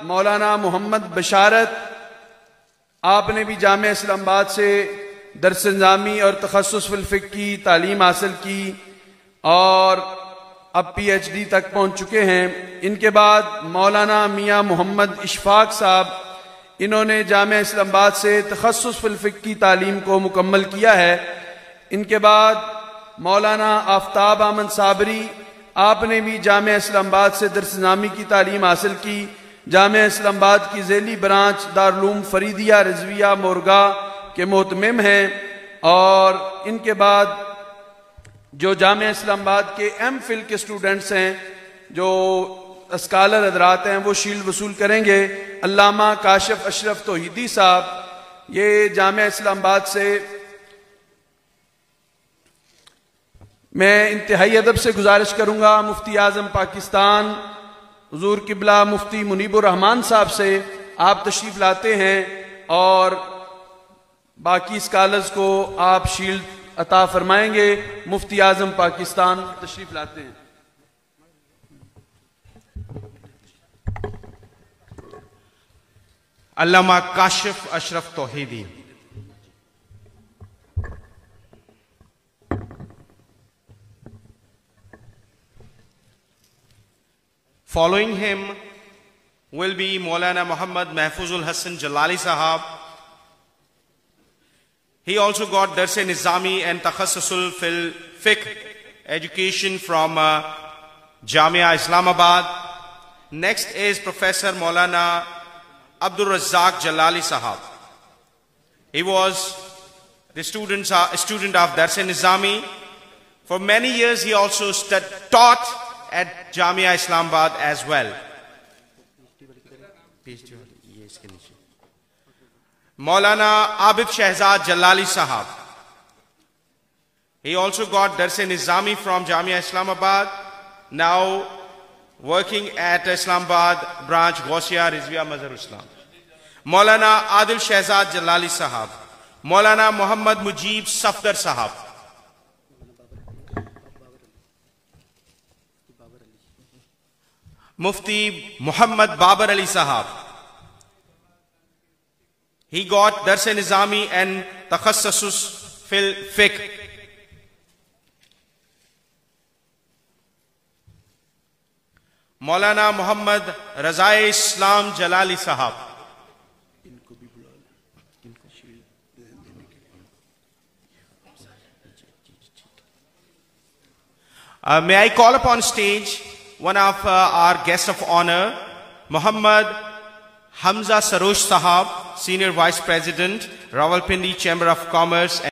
मौलाना मोहम्मद बशारत, आपने भी जामिया इस्लामाबाद से दर्स निज़ामी और तखस्सुस फिल फ़िक़्ह की तालीम हासिल की और अब PhD तक पहुँच चुके हैं। इनके बाद मौलाना मियाँ मोहम्मद इशफाक साहब, इन्होंने जामिया इस्लामाबाद से तखस्सुस फिल फ़िक़्ह की तालीम को मुकम्मल किया है। इनके बाद मौलाना आफ्ताब अहमद साबरी, आपने भी जामिया इस्लामाबाद से दर्स निज़ामी की तालीम हासिल की। जामिया इस्लामाबाद की ज़ेली ब्रांच दारुल फरीदिया रज़विया मोरगा के मोहतमिम हैं। और इनके बाद जो जामिया इस्लामाबाद के M.Phil के स्टूडेंट्स हैं, जो स्कॉलर हज़रात हैं, वो शील्ड वसूल करेंगे। अल्लामा काशिफ अशरफ तौहीदी साहब, ये जामिया इस्लामाबाद से मैं इंतहाई अदब से गुजारिश करूंगा मुफ्ती आज़म पाकिस्तान हुजूर क़िबला मुफ्ती मुनीबुर रहमान साहब से आप तशरीफ लाते हैं और बाकी स्कॉलर्स को आप शील्ड अता फरमाएंगे। मुफ्ती आज़म पाकिस्तान तशरीफ लाते हैं। अल्लामा Kashif Ashraf Tauhidi. Following him will be Maulana Muhammad Al Hassan Shah sahab. He also got Dars Nizami and Takhassusul fil Fiqh education from Jamia Islamabad. Next is Professor Maulana Abdul Razzaq Jalali sahab. He was the student of Dars Nizami. For many years he also taught at Jamia Islamabad as well. Maulana Abid Shehzad Jalali sahab. He also got Dars Nizami from Jamia Islamabad, now working at Islamabad branch Gausiya Rizviya Mazhar Islam. Maulana Adil Shehzad Jalali sahab. Maulana Muhammad Mujib Safdar sahab. Mufti Muhammad Babar Ali sahab. He got Dars Nizami and Takhassusus fil Fiqh. Maulana Muhammad Razai Islam Jalali sahab. May I call upon stage one of our guests of honor, Muhammad Hamza Sarosh Sahab, Senior Vice President, Rawalpindi Chamber of Commerce.